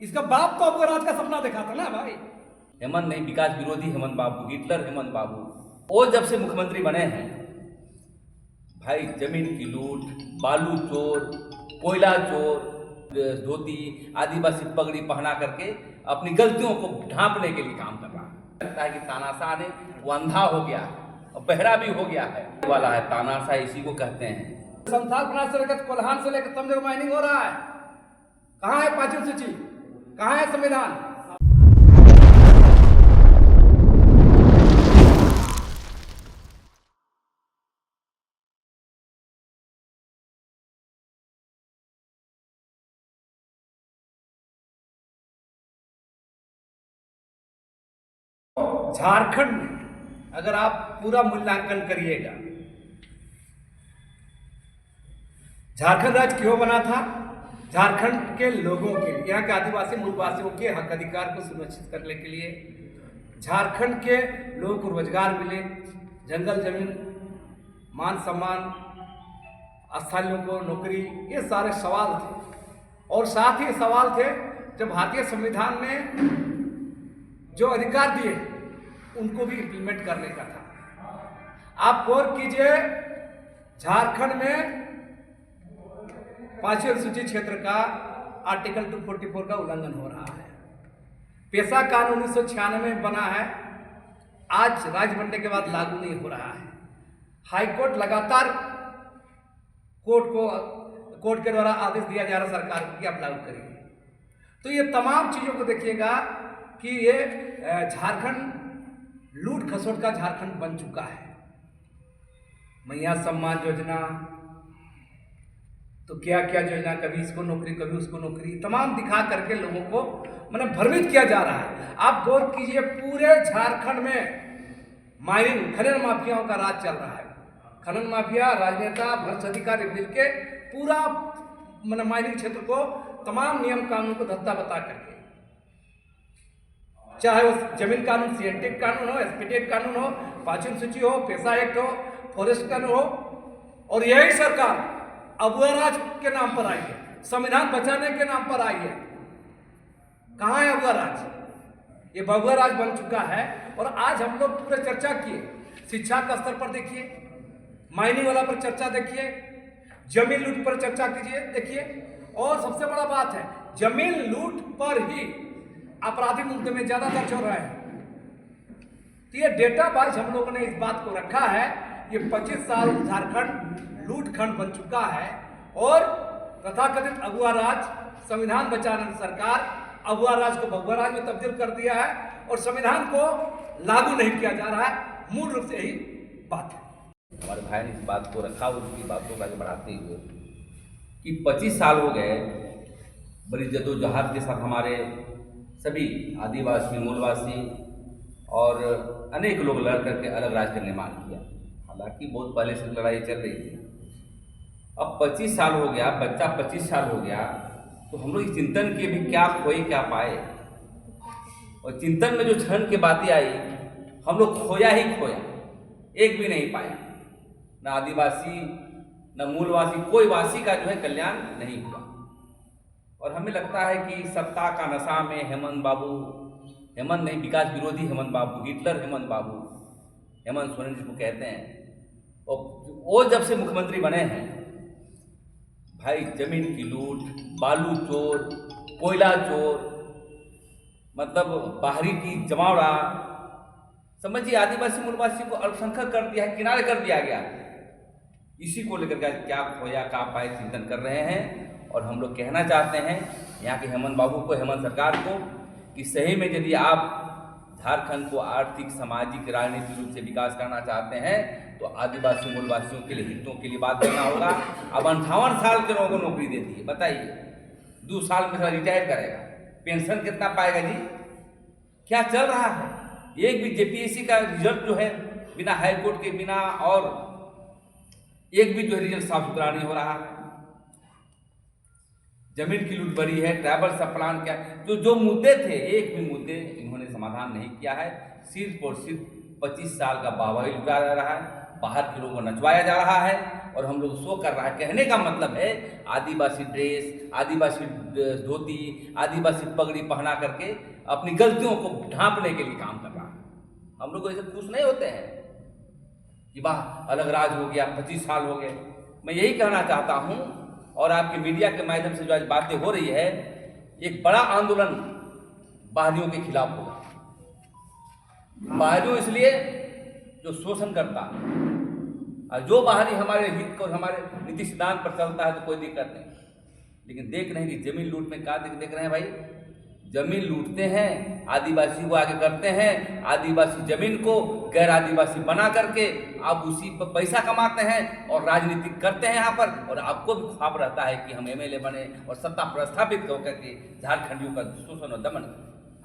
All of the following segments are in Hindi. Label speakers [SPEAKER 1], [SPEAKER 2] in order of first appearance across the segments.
[SPEAKER 1] इसका बाप तो आपको राज का सपना देखा था ना भाई।
[SPEAKER 2] हेमंत नहीं, विकास विरोधी हेमंत बाबू, हिटलर हेमंत बाबू। वो जब से मुख्यमंत्री बने हैं भाई, जमीन की लूट, बालू चोर, कोयला चोर, धोती आदिवासी पगड़ी पहना करके अपनी गलतियों को ढांपने के लिए काम कर रहा है। लगता है कि तानाशाह ने वो अंधा हो गया है और बहरा भी हो गया है वाला है। तानाशाह इसी को कहते हैं।
[SPEAKER 1] संथाल प्रांत से लेकर कोल्हान से लेकर तमजोर माइनिंग हो रहा है। कहाँ है पाचन सूची, कहाँ है संविधान? झारखंड में अगर आप पूरा मूल्यांकन करिएगा, झारखंड राज्य क्यों बना था? झारखंड के लोगों के लिए, यहाँ के आदिवासी मूलवासियों के हक अधिकार को सुनिश्चित करने के लिए, झारखंड के लोगों को रोजगार मिले, जंगल जमीन, मान सम्मान, स्थानीयों को नौकरी, ये सारे सवाल थे। और साथ ही सवाल थे जब भारतीय संविधान ने जो अधिकार दिए उनको भी इम्प्लीमेंट करने का था। आप गौर कीजिए, झारखंड में 5वीं अनुसूची क्षेत्र का आर्टिकल 244 का उल्लंघन हो रहा है। पेशा कानून 1996 में बना है, आज राज्य बनने के बाद लागू नहीं हो रहा है। हाईकोर्ट लगातार कोर्ट के द्वारा आदेश दिया जा रहा सरकार की आप लागू करिए। तो ये तमाम चीजों को देखिएगा कि ये झारखंड लूट खसोट का झारखंड बन चुका है। मैया सम्मान योजना, तो क्या क्या योजना, कभी इसको नौकरी कभी उसको नौकरी, तमाम दिखा करके लोगों को मतलब भ्रमित किया जा रहा है। आप गौर कीजिए, पूरे झारखंड में माइनिंग खनन माफियाओं का राज चल रहा है। खनन माफिया, राजनेता, भ्रष्ट अधिकारी मिलके पूरा मतलब माइनिंग क्षेत्र को तमाम नियम कानून को धत्ता बता करके, चाहे वो जमीन कानून, सीएनटी कानून हो, एसपीटी कानून हो, 5वीं सूची हो, पेशा एक्ट हो, फॉरेस्ट कानून हो, और यही सरकार अबुआ राज के नाम पर आई है, संविधान बचाने के नाम पर आई है। कहाँ है अबुआ राज? ये बबुआ राज बन चुका है। और आज हम लोग पूरे चर्चा किए, शिक्षा का स्तर पर देखिए, माइनिंग वाला पर चर्चा देखिए, जमीन लूट पर चर्चा कीजिए देखिए, और सबसे बड़ा बात है जमीन लूट पर ही आपराधिक मुकदमे ज्यादा दर्ज हो रहे हैं। तो ये डेटा वाइज हम लोगों ने इस बात को रखा है, ये 25 साल झारखंड लूट खंड बन चुका है। और तथाकथित अगुआ राज, संविधान बचाने सरकार अगुआ राज को बबुआ राज में तब्दील कर दिया है और संविधान को लागू नहीं किया जा रहा है। मूल रूप से यही बात है।
[SPEAKER 2] हमारे भाई ने इस बात को रखा, उसकी बातों को आगे बढ़ाते हुए कि 25 साल हो गए बड़ी जद्दोजहद के साथ हमारे सभी आदिवासी, मूलवासी और अनेक लोग लड़ करके अलग राज्य का निर्माण किया। हालांकि बहुत पहले से लड़ाई चल रही थी। अब 25 साल हो गया, बच्चा 25 साल हो गया, तो हम लोग इस चिंतन के भी क्या खोए क्या पाए। और चिंतन में जो क्षण की बातें आई, हम लोग खोया ही खोया, एक भी नहीं पाया। न आदिवासी न मूलवासी, कोई वासी का जो है कल्याण नहीं हुआ। और हमें लगता है कि सत्ता का नशा में हेमंत बाबू, हेमंत नहीं, विकास विरोधी हेमंत बाबू, हिटलर हेमंत बाबू, हेमंत सोरेन जिसको कहते हैं, वो जब से मुख्यमंत्री बने हैं भाई, जमीन की लूट, बालू चोर, कोयला चोर, मतलब बाहरी की जमावड़ा, समझिए आदिवासी मूलवासी को अल्पसंख्यक कर दिया है, किनारे कर दिया गया। इसी को लेकर क्या खोया क्या पाए चिंतन कर रहे हैं। और हम लोग कहना चाहते हैं यहाँ के हेमंत बाबू को, हेमंत सरकार को, कि सही में यदि आप झारखंड को आर्थिक, सामाजिक, राजनीतिक रूप से विकास करना चाहते हैं तो आदिवासी मूलवासियों के लिए, हितों के लिए बात करना होगा। अब 58 साल के लोगों को नौकरी देती है, बताइए 2 साल में रिटायर करेगा, पेंशन कितना पाएगा जी? क्या चल रहा है? एक भी जेपीएससी का रिजल्ट जो है बिना हाईकोर्ट के, बिना और एक भी जो है रिजल्ट साफ सुथरा नहीं हो रहा है। जमीन की लूट बढ़ी है, ट्राइबल सब प्लान क्या, जो मुद्दे थे, एक भी मुद्दे इन्होंने समाधान नहीं किया है। सिर्फ और सिर्फ 25 साल का वाहवाही लुटा जा रहा है। बाहर के लोगों को नचवाया जा रहा है और हम लोग शो कर रहा है। कहने का मतलब है आदिवासी ड्रेस, आदिवासी धोती, आदिवासी पगड़ी पहना करके अपनी गलतियों को ढांपने के लिए काम कर रहा है। हम लोग ऐसे खुश नहीं होते हैं कि वाह अलग राज हो गया, 25 साल हो गए। मैं यही कहना चाहता हूँ और आपके मीडिया के माध्यम से जो आज बातें हो रही है, एक बड़ा आंदोलन बाहरियों के खिलाफ होगा। बाहरियों इसलिए जो शोषण करता है, और जो बाहरी हमारे हित को, हमारे नीति सिद्धांत पर चलता है तो कोई दिक्कत नहीं, लेकिन देख रहे हैं कि जमीन लूट में क्या देख रहे हैं भाई, जमीन लूटते हैं, आदिवासी को आगे करते हैं, आदिवासी जमीन को गैर आदिवासी बना करके आप उसी पर पैसा कमाते हैं और राजनीति करते हैं यहाँ पर। और आपको भी ख्वाब रहता है कि हम एमएलए बने और सत्ता प्रस्थापित होकर के झारखंडियों का शोषण और दमन।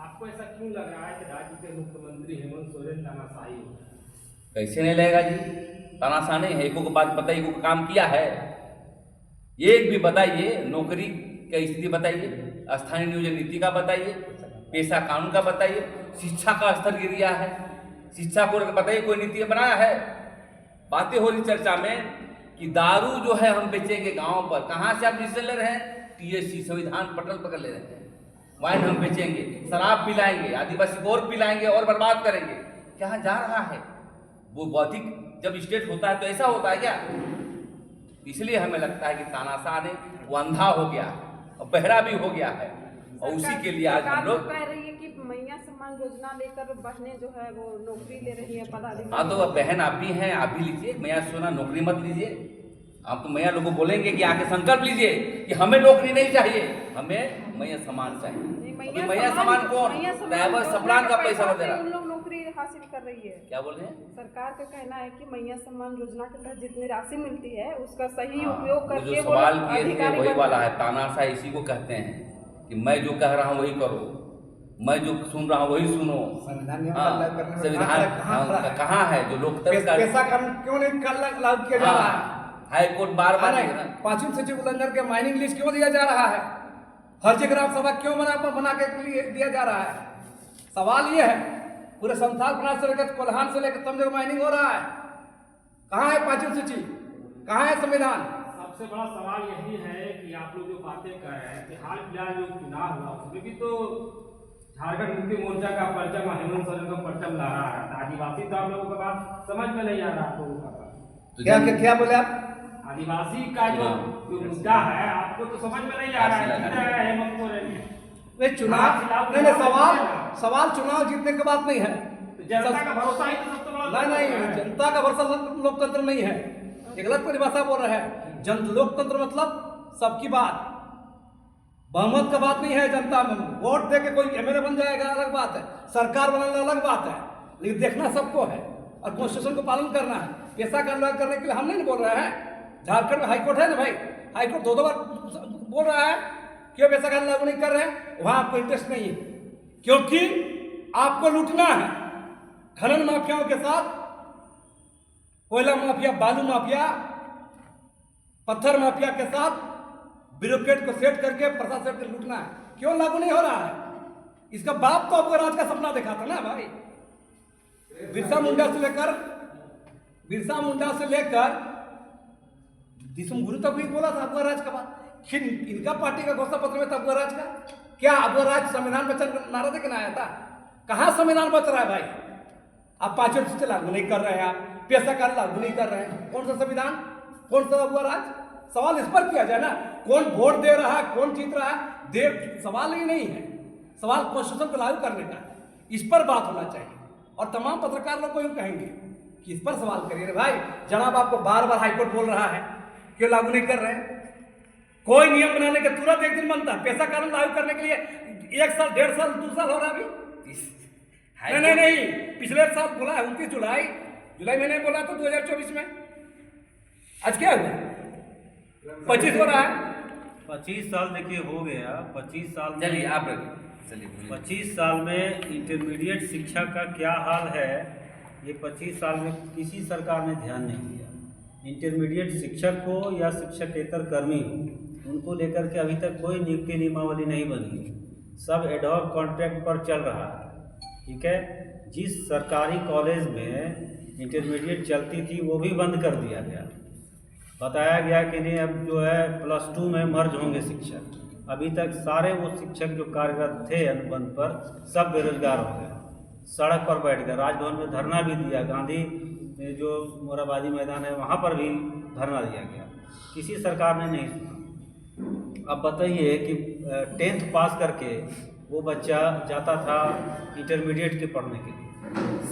[SPEAKER 3] आपको ऐसा क्यों लग रहा है कि राज्य के मुख्यमंत्री हेमंत सोरेन तानाशाही हो?
[SPEAKER 2] कैसे नहीं लगेगा जी, तानाशाह नहीं है। एको को बात बताइए, एको काम किया है एक भी बताइए, नौकरी का स्थिति बताइए, स्थानीय नियोजन नीति का बताइए, पेशा कानून का बताइए, शिक्षा का स्तर गिर गया है, शिक्षा को बताइए कोई नीति बनाया है। बातें हो रही चर्चा में कि दारू जो है हम बेचेंगे गांव पर, कहाँ से आप डिसीजन ले रहे हैं? टीएससी संविधान पटल पकड़ ले रहे हैं। वाइन हम बेचेंगे, शराब पिलाएंगे, आदिवासी को और पिलाएंगे और बर्बाद करेंगे। कहाँ जा रहा है वो? बौद्धिक जब स्टेट होता है तो ऐसा होता है क्या? इसलिए हमें लगता है कि तानाशाह ने वो अंधा हो गया और बहरा भी हो गया है, और उसी के लिए आज हम लोग
[SPEAKER 4] कह रही है कि मैया सम्मान योजना लेकर बहनें जो है वो नौकरी ले रही है पदाधिकारी।
[SPEAKER 2] हाँ, तो वह बहन आप भी हैं, आप भी लीजिए। मैया सोना नौकरी मत लीजिए। आप तो मैया लोगों को बोलेंगे कि आके संकल्प लीजिए कि हमें नौकरी नहीं चाहिए, हमें मैया सम्मान चाहिए। मैया सम्मान कौन? ड्राइवर सप्लान का पैसा दे रहा है,
[SPEAKER 4] उन लोग नौकरी हासिल कर रही है।
[SPEAKER 2] क्या बोल रहे हैं?
[SPEAKER 4] सरकार का कहना है कि मैया सम्मान योजना के तहत जितनी राशि मिलती है उसका सही उपयोग
[SPEAKER 2] वो
[SPEAKER 4] करके
[SPEAKER 2] जो सवाल किए थे वही वाला है। तानाशाह इसी को कहते हैं कि मैं जो कह रहा हूँ वही करो, मैं जो सुन रहा हूँ वही सुनो। संविधान कहाँ है जो लोकतंत्र का?
[SPEAKER 1] पैसा क्यों नहीं लागू किया जा रहा है?
[SPEAKER 2] हाई कोर्ट बार बार
[SPEAKER 1] पांचवी सूची उल्लंघन के माइनिंग लिस्ट क्यों दिया जा रहा है? फर्जी ग्राम सभा क्यों बना के दिया जा रहा है? सवाल ये है, पूरे संथाल प्रांत से लेकर कोल्हान से लेकर तमजोर माइनिंग हो रहा है। कहाँ है पांचवी सूची? कहाँ है संविधान?
[SPEAKER 3] सबसे बड़ा सवाल यही है कि आप लोग जो बातें कर रहे हैं कि हाल फिलहाल जो चुनाव हुआ उसमें भी तो झारखंड मुक्ति मोर्चा का परचम हेमंत सोरेन का परचम ला रहा है। आदिवासी तो आप लोगों का बात समझ में नहीं आ रहा आप लोगों का।
[SPEAKER 1] तो क्या बोले आप?
[SPEAKER 3] आदिवासी का जो मुद्दा है आपको तो समझ में नहीं आ रहा है हेमंत सोरेन।
[SPEAKER 1] वे चुनाव नहीं, सवाल चुनाव जीतने की बात नहीं है।
[SPEAKER 3] जनता का भरोसा ही तो सबसे बड़ा
[SPEAKER 1] नहीं, जनता का भरोसा लोकतंत्र नहीं है। एक गलत परिभाषा बोल रहे हैं। लोकतंत्र मतलब सबकी बात, बहुमत का बात नहीं है। जनता में वोट दे के कोई एमएलए बन जाएगा अलग बात है, सरकार बनाना अलग बात है, लेकिन देखना सबको है और कॉन्स्टिट्यूशन को पालन करना है। पैसा का अनुवाद करने के लिए हम नहीं बोल रहे हैं। झारखंड में हाईकोर्ट है ना भाई, हाईकोर्ट दो बार बोल रहा है क्यों पैसा का लागू नहीं कर रहे हैं? वहां आपको इंटरेस्ट नहीं है, क्योंकि आपको लूटना है। खनन माफियाओं के साथ, कोयला माफिया, बालू माफिया, पत्थर माफिया के साथ ब्यूरोक्रेट को सेट करके प्रशासन को लूटना है। क्यों लागू नहीं हो रहा है? इसका बाप तो आपको राज का सपना देखा था ना भाई। बिरसा मुंडा से लेकर दिसम गुरु तक भी बोला था अबुआ राज का बात। फिर इनका पार्टी का घोषणा पत्र में था अबुआ राज का। क्या अबुआ राज संविधान बचन नारा देकर आया था? कहाँ संविधान बच रहा है भाई? आप पांचों सूची लागू नहीं कर रहे हैं, आप पैसा कार्ड लागू नहीं कर रहे हैं। कौन सा संविधान, कौन सा अबुआ राज? सवाल इस पर किया जाए ना, कौन वोट दे रहा है, कौन जीत रहा है, सवाल ही नहीं है। सवाल कॉन्स्टिट्यूशन को लागू करने का, इस पर बात होना चाहिए। और तमाम पत्रकार लोग को यूं कहेंगे कि इस पर सवाल करिए भाई। जनाब आपको बार बार हाईकोर्ट बोल रहा है क्यों लागू नहीं कर रहे हैं? कोई नियम बनाने के तुरंत एक दिन बनता है। पैसा कानून लागू करने के लिए 1 साल, 1.5 साल, 2 साल हो रहा है अभी। नहीं, पिछले साल बोला है 29 जुलाई मैंने बोला था 2024 में। आज क्या हुआ? 25 हो रहा है।
[SPEAKER 5] 25 साल देखिए हो गया। 25 साल में,
[SPEAKER 2] चलिए आप चलिए
[SPEAKER 5] 25 साल में इंटरमीडिएट शिक्षा का क्या हाल है, ये 25 साल में किसी सरकार ने ध्यान नहीं दिया। इंटरमीडिएट शिक्षक हो या शिक्षकेतर कर्मी हो, उनको लेकर के अभी तक कोई नियुक्ति नियमावली नहीं बनी। सब एडहॉक कॉन्ट्रैक्ट पर चल रहा है। ठीक है, जिस सरकारी कॉलेज में इंटरमीडिएट चलती थी वो भी बंद कर दिया गया। बताया गया कि नहीं अब जो है +2 में मर्ज होंगे शिक्षक। अभी तक सारे वो शिक्षक जो कार्यरत थे अनुबंध पर सब बेरोजगार हो गए, सड़क पर बैठ गए। राजभवन में धरना भी दिया, गांधी जो मोराबादी मैदान है वहाँ पर भी धरना दिया गया, किसी सरकार ने नहीं सुना। अब बताइए कि 10th पास करके वो बच्चा जाता था इंटरमीडिएट के पढ़ने के लिए,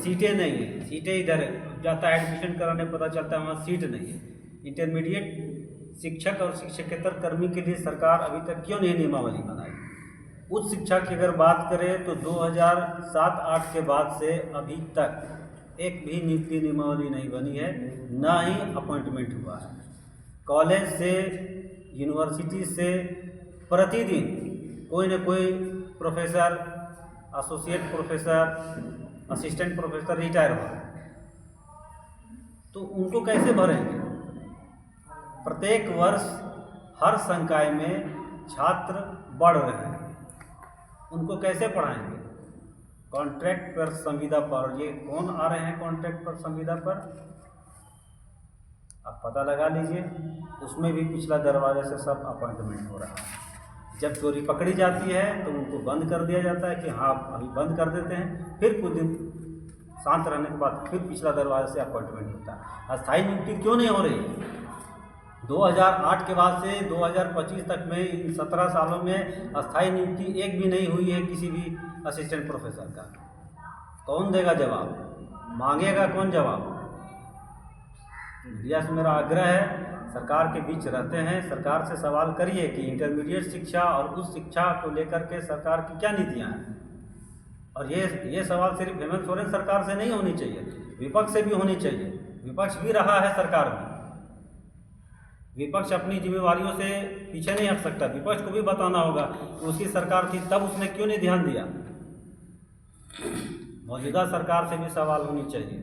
[SPEAKER 5] सीटें नहीं है, सीटें इधर जाता है एडमिशन कराने, पता चलता है वहाँ सीट नहीं है। इंटरमीडिएट शिक्षक और शिक्षकेतर कर्मी के लिए सरकार अभी तक क्यों नहीं नियमावली बनाई? उच्च शिक्षा की अगर बात करें तो 2007-8 के बाद से अभी तक एक भी नियुक्ति नियमावली नहीं बनी है, ना ही अपॉइंटमेंट हुआ है। कॉलेज से यूनिवर्सिटी से प्रतिदिन कोई न कोई professor, associate professor, assistant professor retire हुआ है, तो उनको कैसे भरेंगे? प्रत्येक वर्ष हर संकाय में छात्र बढ़ रहे हैं, उनको कैसे पढ़ाएंगे? कॉन्ट्रैक्ट पर संविदा पर। ये कौन आ रहे हैं कॉन्ट्रैक्ट पर संविदा पर? आप पता लगा लीजिए, उसमें भी पिछला दरवाजे से सब अपॉइंटमेंट हो रहा है। जब चोरी पकड़ी जाती है तो उनको बंद कर दिया जाता है कि हाँ अभी बंद कर देते हैं, फिर कुछ दिन शांत रहने के बाद फिर पिछला दरवाजे से अपॉइंटमेंट होता है। अस्थायी नियुक्ति क्यों नहीं हो रही? 2008 के बाद से 2025 तक में इन 17 सालों में अस्थायी नियुक्ति एक भी नहीं हुई है किसी भी असिस्टेंट प्रोफेसर का। कौन देगा जवाब? मांगेगा कौन जवाब? मीडिया से मेरा आग्रह है, सरकार के बीच रहते हैं, सरकार से सवाल करिए कि इंटरमीडिएट शिक्षा और उच्च शिक्षा को लेकर के सरकार की क्या नीतियाँ हैं। और ये सवाल सिर्फ हेमंत सोरेन सरकार से नहीं होनी चाहिए, विपक्ष से भी होनी चाहिए। विपक्ष भी रहा है सरकार में, विपक्ष अपनी जिम्मेवारियों से पीछे नहीं हट सकता। विपक्ष को भी बताना होगा कि उसकी सरकार थी तब उसने क्यों नहीं ध्यान दिया। मौजूदा सरकार से भी सवाल होनी चाहिए।